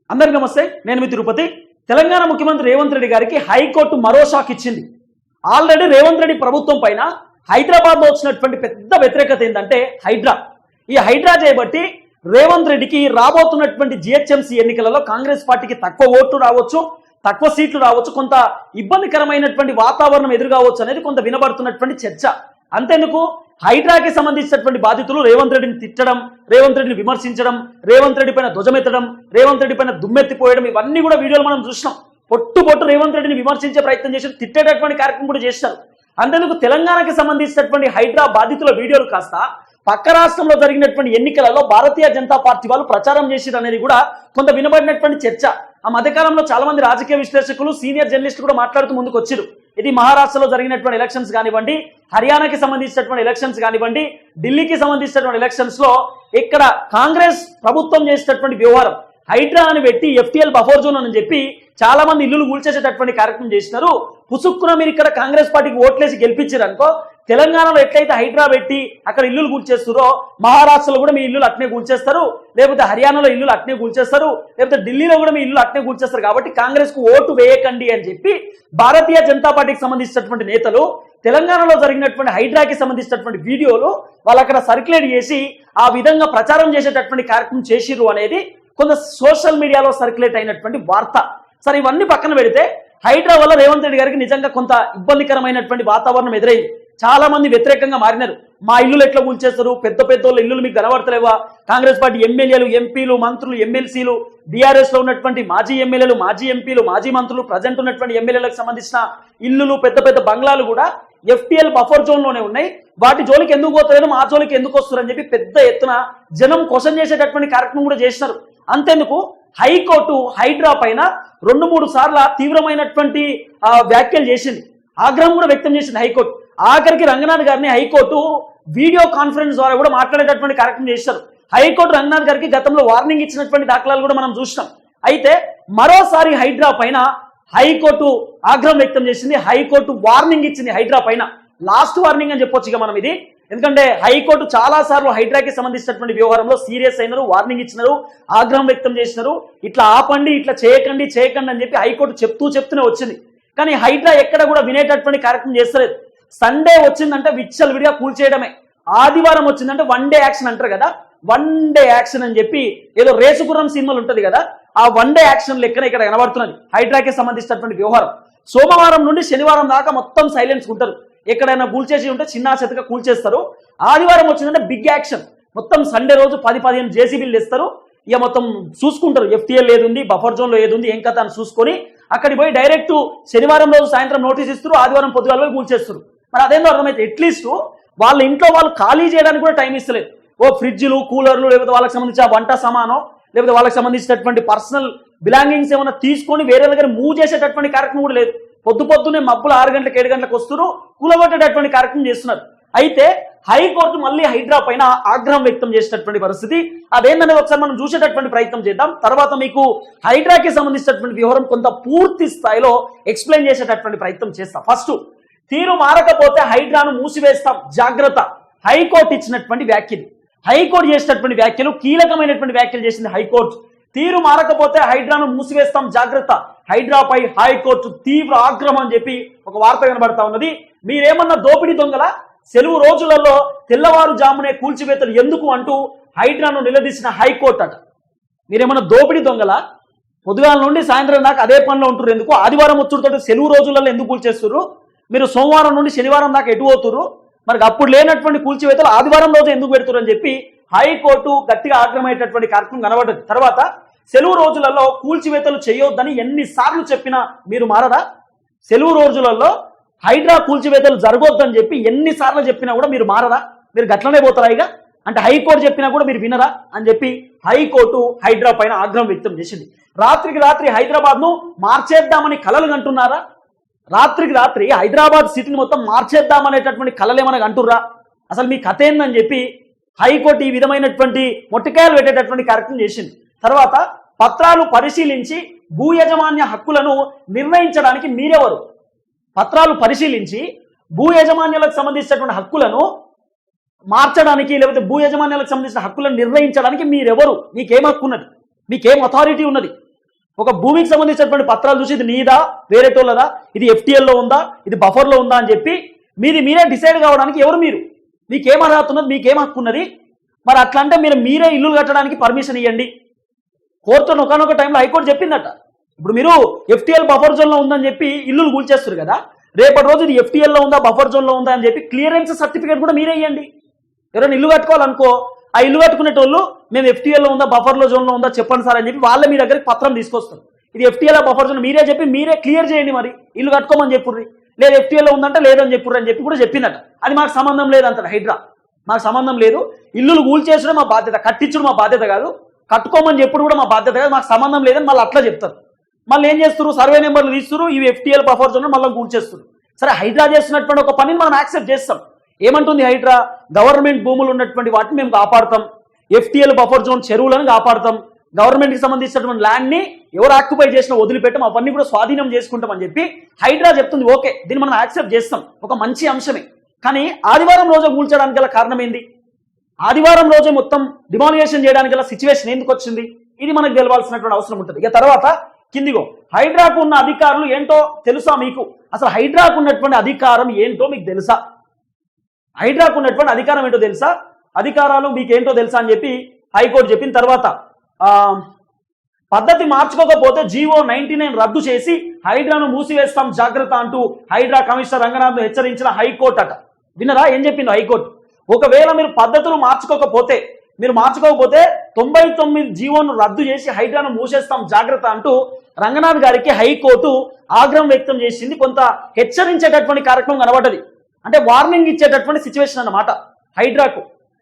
అందరికీ నమస్తే, నేను మీ తిరుపతి. తెలంగాణ ముఖ్యమంత్రి రేవంత్ రెడ్డి గారికి హైకోర్టు మరో షాక్ ఇచ్చింది. ఆల్రెడీ రేవంత్ రెడ్డి ప్రభుత్వం పైన హైదరాబాద్లో వచ్చినటువంటి పెద్ద వ్యతిరేకత ఏంటంటే హైడ్రా. ఈ హైడ్రా చేయబట్టి రేవంత్ రెడ్డికి రాబోతున్నటువంటి జిహెచ్ఎంసీ ఎన్నికలలో కాంగ్రెస్ పార్టీకి తక్కువ ఓట్లు రావచ్చు, తక్కువ సీట్లు రావచ్చు, కొంత ఇబ్బందికరమైనటువంటి వాతావరణం ఎదురుగావచ్చు అనేది కొంత వినబడుతున్నటువంటి చర్చ. అంతేందుకు హైడ్రాకి సంబంధించినటువంటి బాధితులు రేవంత్ రెడ్డిని తిట్టడం, రేవంత్ రెడ్డిని విమర్శించడం, రేవంత్ రెడ్డి పైన ధ్వజమెత్తడం, రేవంత్ రెడ్డి పైన దుమ్మెత్తిపోయడం, ఇవన్నీ కూడా వీడియోలు మనం చూసినాం. పొట్టు రేవంత్ రెడ్డిని విమర్శించే ప్రయత్నం చేసి తిట్టేటటువంటి కార్యక్రమం కూడా చేశారు. అంతేందుకు తెలంగాణకి సంబంధించినటువంటి హైడ్రా బాధితుల వీడియోలు కాస్త పక్క రాష్ట్రంలో జరిగినటువంటి ఎన్నికలలో భారతీయ జనతా పార్టీ వాళ్ళు ప్రచారం చేసిరు అనేది కూడా కొంత వినబడినటువంటి చర్చ. ఆ మధ్యకాలంలో చాలా మంది రాజకీయ విశ్లేషకులు, సీనియర్ జర్నలిస్టులు కూడా మాట్లాడుతూ ముందుకు వచ్చారు. ఇది మహారాష్ట్రలో జరిగినటువంటి ఎలక్షన్స్ కానివ్వండి, హర్యానాకి సంబంధించినటువంటి ఎలక్షన్స్ కానివ్వండి, ఢిల్లీకి సంబంధించినటువంటి ఎలక్షన్స్ లో ఇక్కడ కాంగ్రెస్ ప్రభుత్వం చేసేటటువంటి వ్యవహారం హైడ్రా అని పెట్టి ఎఫ్టీఎల్ బఫర్ జోన్ అని చెప్పి చాలా మంది ఇల్లులు కూల్చేసేటటువంటి కార్యక్రమం చేసినారు. పుసుక్కున మీరు ఇక్కడ కాంగ్రెస్ పార్టీకి ఓట్లేసి గెలిపించారు అనుకో, తెలంగాణలో ఎట్లయితే హైడ్రా పెట్టి అక్కడ ఇల్లులు కూల్చేస్తారో మహారాష్ట్రలో కూడా మీ ఇల్లులు అట్నే కూల్చేస్తారు, లేకపోతే హర్యానాలో ఇల్లులు అట్నే కూల్చేస్తారు, లేకపోతే ఢిల్లీలో కూడా మీ ఇల్లు అట్నే కూల్చేస్తారు. కాబట్టి కాంగ్రెస్ కు ఓటు వేయకండి అని చెప్పి భారతీయ జనతా పార్టీకి సంబంధించినటువంటి నేతలు తెలంగాణలో జరిగినటువంటి హైడ్రాకి సంబంధించినటువంటి వీడియోలు వాళ్ళు అక్కడ సర్క్యులేట్ చేసి ఆ విధంగా ప్రచారం చేసేటటువంటి కార్యక్రమం చేసిర్రు అనేది కొంత సోషల్ మీడియాలో సర్క్యులేట్ అయినటువంటి వార్త. సరే, ఇవన్నీ పక్కన పెడితే హైడ్రా వల్ల రేవంత్ రెడ్డి గారికి నిజంగా కొంత ఇబ్బందికరమైనటువంటి వాతావరణం ఎదురైంది. చాలా మంది వ్యతిరేకంగా మారినారు. మా ఇల్లులు ఎట్లా కూల్చేస్తారు, పెద్ద వాళ్ళ ఇల్లులు మీకు కనబడతలేవా, కాంగ్రెస్ పార్టీ ఎమ్మెల్యేలు, ఎంపీలు, మంత్రులు, ఎమ్మెల్సీలు, బీఆర్ఎస్ లో ఉన్నటువంటి మాజీ ఎమ్మెల్యేలు, మాజీ ఎంపీలు, మాజీ మంత్రులు, ప్రజెంట్ ఉన్నటువంటి ఎమ్మెల్యేలకు సంబంధించిన ఇల్లులు, పెద్ద బంగ్లాలు కూడా ఎఫ్టీఎల్ బఫర్ జోన్ లోనే ఉన్నాయి. వాటి జోలికి ఎందుకు పోతారో మా జోలికి ఎందుకు వస్తారని చెప్పి పెద్ద ఎత్తున జనం క్వశ్చన్ చేసేటటువంటి కార్యక్రమం కూడా చేసినారు. అంతేందుకు హైకోర్టు హైడ్రా పైన 2-3 సార్లు తీవ్రమైనటువంటి వ్యాఖ్యలు చేసింది, ఆగ్రహం కూడా వ్యక్తం చేసింది హైకోర్టు. ఆఖరికి రంగనాథ్ గారిని హైకోర్టు వీడియో కాన్ఫరెన్స్ ద్వారా కూడా మాట్లాడేటటువంటి కార్యక్రమం చేశారు. హైకోర్టు రంగనాథ్ గారికి గతంలో వార్నింగ్ ఇచ్చినటువంటి దాఖలాలు కూడా మనం చూసినాం. అయితే మరోసారి హైడ్రా పైన హైకోర్టు ఆగ్రహం వ్యక్తం చేసింది, హైకోర్టు వార్నింగ్ ఇచ్చింది హైడ్రా పైన. లాస్ట్ వార్నింగ్ అని చెప్పొచ్చు ఇక మనం ఇది, ఎందుకంటే హైకోర్టు చాలా సార్లు హైడ్రాకి సంబంధించినటువంటి వ్యవహారంలో సీరియస్ అయినారు, వార్నింగ్ ఇచ్చినారు, ఆగ్రహం వ్యక్తం చేసినారు. ఇట్లా ఆపండి, ఇట్లా చేయకండి అని చెప్పి హైకోర్టు చెప్తూనే వచ్చింది. కానీ హైడ్రా ఎక్కడ కూడా వినేటటువంటి కార్యక్రమం చేస్తలేదు. సండే వచ్చిందంటే విచ్చలవిడిగా కూల్చేయడమే, ఆదివారం వచ్చిందంటే 1 డే యాక్షన్ అంటారు కదా, 1 డే యాక్షన్ అని చెప్పి ఏదో రేసుగుర్రం సినిమాలు ఉంటుంది కదా, ఆ 1 డే యాక్షన్ లెక్కన ఇక్కడ కనబడుతున్నది హైడ్రాకి సంబంధించినటువంటి వ్యవహారం. సోమవారం నుండి శనివారం దాకా మొత్తం సైలెన్స్ ఉంటారు, ఎక్కడైనా కూల్చేసి ఉంటే చిన్న చెత్తగా కూల్చేస్తారు. ఆదివారం వచ్చిందంటే బిగ్ యాక్షన్, మొత్తం సండే రోజు 10-15 జేసీబీలు తెస్తారు. ఇక మొత్తం చూసుకుంటారు, ఎఫ్టీఎల్ ఏదుంది, బఫర్ జోన్ లో ఏదుంది, ఏం కథ అని చూసుకొని అక్కడికి పోయి డైరెక్ట్ శనివారం రోజు సాయంత్రం నోటీస్ ఇస్తారు, ఆదివారం పొద్దుగాల పోయి కూల్చేస్తారు. మరి అదేందో అర్థమైతే అట్లీస్ట్ వాళ్ళ ఇంట్లో వాళ్ళు ఖాళీ చేయడానికి కూడా టైం ఇస్తలేదు. ఓ ఫ్రిడ్జ్లు, కూలర్లు, లేకపోతే వాళ్ళకి సంబంధించిన వంట సామానం, లేకపోతే వాళ్ళకి సంబంధించినటువంటి పర్సనల్ బిలాంగింగ్స్ ఏమైనా తీసుకొని వేరే దగ్గర మూవ్ చేసేటటువంటి కార్యక్రమం కూడా లేదు. పొద్దున్నే మబ్బులు 6 గంటలకు 7 గంటలకు వస్తున్నారు, కూలగొట్టేటటువంటి కార్యక్రమం చేస్తున్నారు. అయితే హైకోర్టు మళ్ళీ హైడ్రా పైన ఆగ్రహం వ్యక్తం చేసేటటువంటి పరిస్థితి. అదేంటనేది ఒకసారి మనం చూసేటటువంటి ప్రయత్నం చేద్దాం. తర్వాత మీకు హైడ్రాకి సంబంధించినటువంటి వ్యవహారం కొంత పూర్తి స్థాయిలో ఎక్స్ప్లెయిన్ చేసేటటువంటి ప్రయత్నం చేస్తాం. ఫస్ట్, తీరు మారకపోతే హైడ్రాను మూసివేస్తాం జాగ్రత్త, హైకోర్టు ఇచ్చినటువంటి వ్యాఖ్యలు. హైకోర్టు చేసినటువంటి వ్యాఖ్యలు కీలకమైనటువంటి వ్యాఖ్యలు చేసింది హైకోర్టు. తీరు మారకపోతే హైడ్రాను మూసివేస్తాం జాగ్రత్త, హైడ్రాపై హైకోర్టు తీవ్ర ఆగ్రహం అని చెప్పి ఒక వార్త కనబడతా ఉన్నది. మీరేమన్నా దోపిడీ దొంగల, సెలవు రోజులలో తెల్లవారుజామునే కూల్చివేతలు ఎందుకు అంటూ హైడ్రాను నిలదీసిన హైకోర్టు అట. మీరేమన్నా దోపిడీ దొంగల, పొద్దుగాల నుండి సాయంత్రం దాకా అదే పనిలో ఉంటున్నారు ఎందుకు, ఆదివారం వచ్చుడుతో సెలవు రోజులలో ఎందుకు కూల్చేస్తున్నారు, మీరు సోమవారం నుండి శనివారం దాకా ఎటు పోతున్నారు, మరి అప్పుడు లేనటువంటి కూల్చివేతలు ఆదివారం రోజు ఎందుకు పెడుతున్నారు అని చెప్పి హైకోర్టు గట్టిగా ఆగ్రహమయ్యేటటువంటి కార్యక్రమం కనబడ్డది. తర్వాత సెలవు రోజులలో కూల్చివేతలు చేయొద్దని ఎన్నిసార్లు చెప్పినా మీరు మారదా, సెలవు రోజులలో హైడ్రా కూల్చివేతలు జరగొద్దని చెప్పి ఎన్నిసార్లు చెప్పినా కూడా మీరు మారదా, మీరు గట్లనే పోతారా ఇక అంటే హైకోర్టు చెప్పినా కూడా మీరు వినరా అని చెప్పి హైకోర్టు హైడ్రా పైన ఆగ్రహం వ్యక్తం చేసింది. రాత్రికి రాత్రి హైదరాబాద్ ను మార్చేద్దామని కలలు కంటున్నారా, రాత్రికి రాత్రి హైదరాబాద్ సిటీని మొత్తం మార్చేద్దామనేటటువంటి కలలేమనగా అంటుర్రా, అసలు మీ కథ ఏందని చెప్పి హైకోర్టు ఈ విధమైనటువంటి మొట్టికాయలు పెట్టేటటువంటి కార్యక్రమం చేసింది. తర్వాత పత్రాలు పరిశీలించి భూ యజమాన్య హక్కులను నిర్ణయించడానికి మీరెవరు, పత్రాలు పరిశీలించి భూ యజమాన్యాలకు సంబంధించినటువంటి హక్కులను మార్చడానికి లేకపోతే భూ యజమాన్యాలకు సంబంధించిన హక్కులను నిర్ణయించడానికి మీరెవరు, మీకేం హక్కు ఉన్నది, మీకేం అథారిటీ ఉన్నది, ఒక భూమికి సంబంధించినటువంటి పత్రాలు చూసి ఇది నీదా వేరేటోళ్ళదా, ఇది FTL లో ఉందా, ఇది బఫర్లో ఉందా అని చెప్పి మీరే డిసైడ్ కావడానికి ఎవరు మీరు? మీకేం అర్హత ఉన్నది, మీకేం హక్కు ఉన్నది? మరి అట్లా అంటే మీరే ఇల్లులు కట్టడానికి పర్మిషన్ ఇవ్వండి. కోర్టులో ఒకనొక టైంలో హైకోర్టు చెప్పిందట. ఇప్పుడు మీరు FTL బఫర్ జోన్లో ఉందని చెప్పి ఇల్లులు కూల్చేస్తారు కదా, రేపటి రోజు ఇది FTL లో ఉందా బఫర్ జోన్లో ఉందా అని చెప్పి క్లియరెన్స్ సర్టిఫికేట్ కూడా మీరే ఇవ్వండి. ఎవరైనా ఇల్లు కట్టుకోవాలనుకో, ఆ ఇల్లు కట్టుకునేటోళ్ళు మేము FTL లో ఉందా బఫర్లో జోన్లో ఉందా చెప్పండి సార్ అని చెప్పి వాళ్ళే మీ దగ్గరికి పత్రం తీసుకొస్తారు. ఇది FTL బఫర్ జోన్ మీరే చెప్పి మీరే క్లియర్ చేయండి. మరి ఇల్లు కట్టుకోమని చెప్పుర్రి, లేదు FTL లో ఉందంటే లేదని చెప్పుర్రి అని చెప్పి కూడా చెప్పిందట. అది మాకు సంబంధం లేదంటారు హైడ్రా. మాకు సంబంధం లేదు, ఇల్లులు కూల్చేసడం మా బాధ్యత, కట్టించడం మా బాధ్యత కాదు, కట్టుకోమని చెప్పుడు కూడా మా బాధ్యత కాదు, మాకు సంబంధం లేదని మళ్ళీ అట్లా చెప్తారు. మళ్ళీ ఏం చేస్తారు, సర్వే నెంబర్లు తీస్తారు, ఇవి FTL బఫర్ జోన్ మళ్ళీ కూల్చేస్తారు. సరే, హైడ్రా చేస్తున్నటువంటి ఒక పనిని మనం యాక్సెప్ట్ చేస్తాం. ఏమంటుంది హైడ్రా? గవర్నమెంట్ భూములు ఉన్నటువంటి వాటిని మేము కాపాడుతాం, FTL బఫర్ జోన్ చెరువులను కాపాడుతాం, గవర్నమెంట్కి సంబంధించినటువంటి ల్యాండ్ని ఎవరు ఆక్యుపై చేసినా వదిలిపెట్టాం, అవన్నీ కూడా స్వాధీనం చేసుకుంటాం అని చెప్పి హైడ్రా చెప్తుంది. ఓకే, దీన్ని మనం యాక్సెప్ట్ చేస్తాం, ఒక మంచి అంశమే. కానీ ఆదివారం రోజు కూల్చడానికి గల కారణం ఏంది? ఆదివారం రోజే మొత్తం డిమాలియేషన్ చేయడానికి గల సిచ్యువేషన్ ఎందుకు వచ్చింది? ఇది మనకు తెలవాల్సినటువంటి అవసరం ఉంటుంది. ఇక తర్వాత కిందిగో, హైడ్రాకు ఉన్న అధికారులు ఏంటో తెలుసా మీకు? అసలు హైడ్రాకు ఉన్నటువంటి అధికారం ఏంటో మీకు తెలుసా? హైడ్రాకు ఉన్నటువంటి అధికారం ఏంటో తెలుసా? అధికారాలు మీకు ఏంటో తెలుసా అని చెప్పి హైకోర్టు చెప్పిన తర్వాత పద్ధతి మార్చుకోకపోతే జీవో 99 రద్దు చేసి హైడ్రాను మూసివేస్తాం జాగ్రత్త అంటూ హైడ్రా కమిషనర్ రంగనాథ్ హెచ్చరించిన హైకోర్టు అట. విన్నరా ఏం చెప్పింది హైకోర్టు? ఒకవేళ మీరు పద్ధతులు మార్చుకోకపోతే 99 జీవోను రద్దు చేసి హైడ్రాను మూసేస్తాం జాగ్రత్త అంటూ రంగనాథ్ గారికి హైకోర్టు ఆగ్రహం వ్యక్తం చేసింది. కొంత హెచ్చరించేటటువంటి కార్యక్రమం కనబడ్డది, అంటే వార్నింగ్ ఇచ్చేటటువంటి సిచ్యువేషన్ అన్నమాట హైడ్రాకు.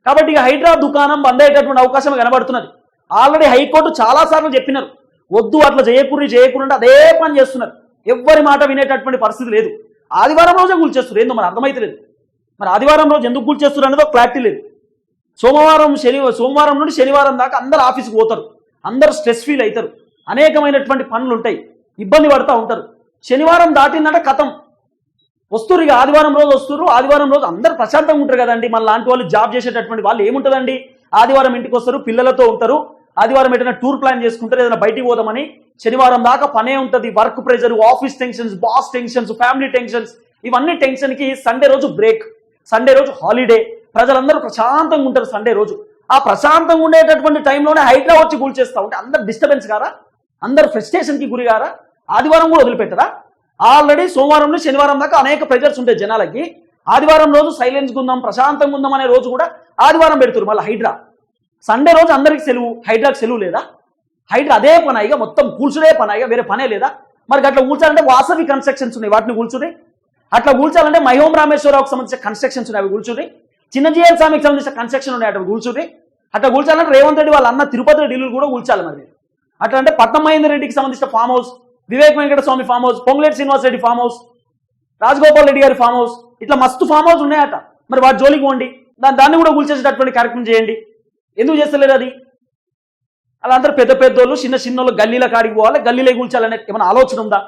కాబట్టి ఇక హైడ్రా దుకాణం బంద్ అయ్యేటటువంటి అవకాశం కనబడుతున్నది. ఆల్రెడీ హైకోర్టు చాలాసార్లు చెప్పినారు, వద్దు అట్లా చేయకూడదు అదే పని చేస్తున్నారు. ఎవ్వరి మాట వినేటటువంటి పరిస్థితి లేదు. ఆదివారం రోజే కూల్చేస్తారు, ఏందో మరి అర్థమైతే లేదు. మరి ఆదివారం రోజు ఎందుకు కూల్చేస్తారు అనేది ఒక క్లారిటీ లేదు. సోమవారం నుండి శనివారం దాకా అందరు ఆఫీస్కి పోతారు, అందరు స్ట్రెస్ ఫీల్ అవుతారు, అనేకమైనటువంటి పనులు ఉంటాయి, ఇబ్బంది పడుతూ ఉంటారు. శనివారం దాటిందంటే కథం వస్తురు, ఇక ఆదివారం రోజు వస్తున్నారు. ఆదివారం రోజు అందరు ప్రశాంతంగా ఉంటారు కదండి. మన లాంటి వాళ్ళు జాబ్ చేసేటటువంటి వాళ్ళు ఏముంటుందండి, ఆదివారం ఇంటికి వస్తారు, పిల్లలతో ఉంటారు, ఆదివారం ఏదైనా టూర్ ప్లాన్ చేసుకుంటారు, ఏదైనా బయటికి పోదామని. శనివారం దాకా పనే ఉంటుంది, work pressure, office tensions, boss tensions, family tensions, ఇవన్నీ టెన్షన్కి సండే రోజు బ్రేక్, సండే రోజు హాలిడే, ప్రజలందరూ ప్రశాంతంగా ఉంటారు సండే రోజు. ఆ ప్రశాంతంగా ఉండేటటువంటి టైంలోనే హైడ్రా వచ్చి కూల్చేస్తా ఉంటే అందరు డిస్టర్బెన్స్ కారా, అందరు ఫ్రస్ట్రేషన్కి గురి కారా? ఆదివారం కూడా వదిలిపెట్టరా? ఆల్రెడీ సోమవారం నుండి శనివారం దాకా అనేక ప్రెజర్స్ ఉంటాయి జనాలకి. ఆదివారం రోజు సైలెన్స్గా ఉందాం, ప్రశాంతంగా ఉందాం అనే రోజు కూడా ఆదివారం పెడుతున్నారు. మళ్ళీ హైడ్రా సండే రోజు అందరికి సెలవు, హైడ్రాకి సెలవు లేదా? హైడ్రా అదే పనాయిగా మొత్తం కూల్చుడే పనాయిగా, వేరే పనే లేదా? మరి అట్లా కూల్చాలంటే వాసవి కన్స్ట్రక్షన్స్ ఉన్నాయి, వాటిని కూల్చుడే. అట్లా కూల్చాలంటే మైహోం రామేశ్వరరావుకి సంబంధించిన కన్స్ట్రక్షన్స్ ఉన్నాయి, అవి కూల్చుడే. చిన్నజీఎల్ స్వామికి సంబంధించిన కన్స్ట్రక్షన్ ఉన్నాయి, అటు కూల్చుడే. అట్లా కూల్చాలంటే రేవంత్ రెడ్డి వాళ్ళ అన్న తిరుపతి రెడ్డి ఇల్లు కూడా కూల్చాలి. మరి అట్లా అంటే పట్నం మహేందర్ రెడ్డికి సంబంధించిన farm house, Vivek Venkata Swamy farm house, Ponguleti Srinivas Reddy farm house, Rajagopal Reddy గారి ఫామ్ హౌస్, ఇట్లా మస్తు ఫామ్ హౌస్ ఉన్నాయట. మరి వాటి జోలికి పోండి, దాన్ని కూడా కూల్చేసేటటువంటి కార్యక్రమం చేయండి. ఎందుకు చేస్తలేరు అది? అలా అందరూ పెద్ద పెద్దోళ్ళు చిన్నోళ్ళు గల్లీల కాడికి పోవాలి, గల్లీలే కూల్చాలనే ఏమైనా ఆలోచన ఉందా?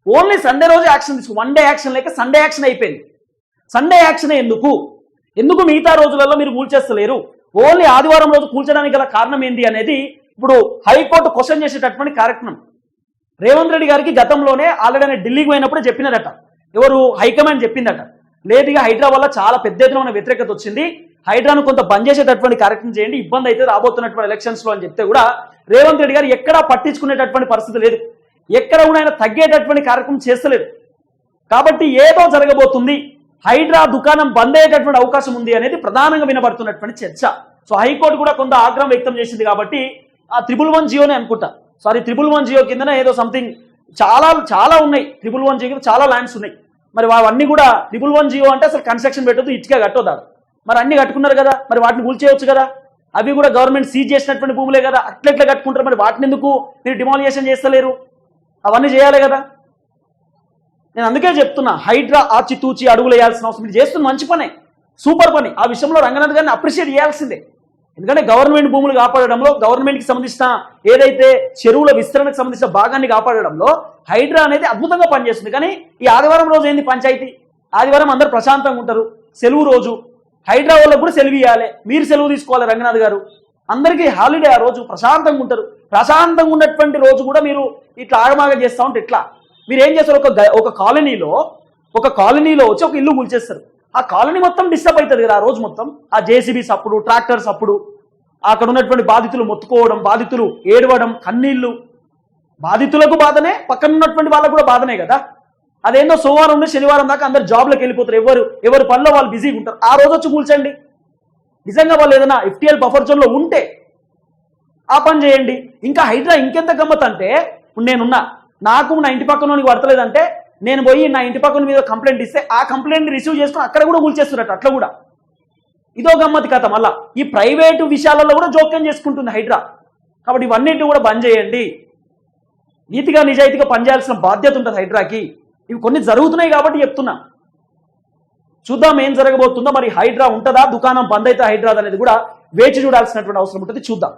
ఓన్లీ సండే రోజు యాక్షన్ తీసుకో, వన్ డే యాక్షన్ లేక సండే యాక్షన్ అయిపోయింది. సండే యాక్షన్ ఎందుకు మిగతా రోజులలో మీరు కూల్చేస్తలేరు? ఓన్లీ ఆదివారం రోజు కూల్చడానికి గల కారణం ఏంటి అనేది ఇప్పుడు హైకోర్టు క్వశ్చన్ చేసేటటువంటి కార్యక్రమం. రేవంత్ రెడ్డి గారికి గతంలోనే ఆల్రెడీ ఆయన ఢిల్లీకి పోయినప్పుడే చెప్పినారట, ఎవరు హైకమాండ్ చెప్పిందట, లేదుగా హైడ్రా వల్ల చాలా పెద్ద ఎత్తున వ్యతిరేకత వచ్చింది, హైడ్రాను కొంత బంద్ చేసేటటువంటి కార్యక్రమం చేయండి, ఇబ్బంది అయితే రాబోతున్నటువంటి ఎలక్షన్స్ లో అని చెప్తే కూడా రేవంత్ రెడ్డి గారు ఎక్కడా పట్టించుకునేటటువంటి పరిస్థితి లేదు, ఎక్కడ కూడా ఆయన తగ్గేటటువంటి కార్యక్రమం చేస్తలేదు. కాబట్టి ఏదో జరగబోతుంది, హైడ్రా దుకాణం బంద్ అయ్యేటటువంటి అవకాశం ఉంది అనేది ప్రధానంగా వినబడుతున్నటువంటి చర్చ. సో హైకోర్టు కూడా కొంత ఆగ్రహం వ్యక్తం చేసింది. కాబట్టి ఆ 111 జియోనే అనుకుంటా, సారీ 111 జియో కిందనే ఏదో సంథింగ్ చాలా ఉన్నాయి, 111 జియో చాలా ల్యాండ్స్ ఉన్నాయి. మరి అవన్నీ కూడా 111 జియో అంటే అసలు కన్స్ట్రక్షన్ పెట్టొద్దు, ఇటుగా కట్టొద్దు. మరి అన్ని కట్టుకున్నారు కదా, మరి వాటిని కూల్చేయవచ్చు కదా, అవి కూడా గవర్నమెంట్ సీజ్ చేసినటువంటి భూములే కదా, అట్లెట్లా కట్టుకుంటారు? మరి వాటిని ఎందుకు మీరు డిమాలియేషన్ చేస్తలేరు? అవన్నీ చేయాలి కదా. నేను అందుకే చెప్తున్నా, హైడ్రా ఆచితూచి అడుగులు వేయాల్సిన అవసరం, మీరు చేస్తున్న మంచి పనే, సూపర్ పని. ఆ విషయంలో రంగనాథ్ గారిని అప్రిషియేట్ చేయాల్సిందే. ఎందుకంటే గవర్నమెంట్ భూములు కాపాడడంలో, గవర్నమెంట్కి సంబంధించిన ఏదైతే చెరువుల విస్తరణకు సంబంధించిన భాగాన్ని కాపాడడంలో హైడ్రా అనేది అద్భుతంగా పనిచేస్తుంది. కానీ ఈ ఆదివారం రోజు ఏంది పంచాయతీ? ఆదివారం అందరూ ప్రశాంతంగా ఉంటారు, సెలవు రోజు, హైడ్రా వాళ్ళకు కూడా సెలవు ఇవ్వాలి, మీరు సెలవు తీసుకోవాలి రంగనాథ్ గారు, అందరికీ హాలిడే, ఆ రోజు ప్రశాంతంగా ఉంటారు. ప్రశాంతంగా ఉన్నటువంటి రోజు కూడా మీరు ఇట్లా ఆగమాగం చేస్తూ ఉంటే ఎట్లా? మీరు ఏం చేస్తారు? ఒక కాలనీలో వచ్చి ఒక ఇల్లు కూల్చేస్తారు. ఆ కాలనీ మొత్తం డిస్టర్బ్ అవుతుంది కదా ఆ రోజు మొత్తం. ఆ జేసీబీస్ అప్పుడు, ట్రాక్టర్స్ అప్పుడు, అక్కడ ఉన్నటువంటి బాధితులు మొత్తుకోవడం, బాధితులు ఏడవడం, కన్నీళ్లు. బాధితులకు బాధనే, పక్కన ఉన్నటువంటి వాళ్ళకు కూడా బాధనే కదా. అదేందో సోమవారం నుండి శనివారం దాకా అందరు జాబ్లోకి వెళ్ళిపోతారు, ఎవరు పనిలో వాళ్ళు బిజీగా ఉంటారు. ఆ రోజు వచ్చి కూల్చండి. నిజంగా వాళ్ళు ఏదైనా ఎఫ్టీఎల్ బఫర్ జోన్లో ఉంటే ఆ పని చేయండి. ఇంకా హైడ్రా ఇంకెంత గమ్మత్ అంటే, నేనున్నా, నాకు నా ఇంటి పక్కన పడతలేదంటే నేను పోయి నా ఇంటి పక్కన మీద కంప్లైంట్ ఇస్తే ఆ కంప్లైంట్ రిసీవ్ చేసుకుని అక్కడ కూడా కూల్చేస్తున్నట్టు. అట్లా కూడా ఇదో గమ్మతి కథ. మళ్ళా ఈ ప్రైవేటు విషయాలలో కూడా జోక్యం చేసుకుంటుంది హైడ్రా. కాబట్టి ఇవన్నిటి కూడా బంద్ చేయండి. నీతిగా నిజాయితీగా పనిచేయాల్సిన బాధ్యత ఉంటుంది హైడ్రాకి. ఇవి కొన్ని జరుగుతున్నాయి కాబట్టి చెప్తున్నా. చూద్దాం ఏం జరగబోతుందో. మరి హైడ్రా ఉంటుందా, దుకాణం బంద్ అయితే హైడ్రా అనేది కూడా వేచి చూడాల్సినటువంటి అవసరం ఉంటుంది. చూద్దాం.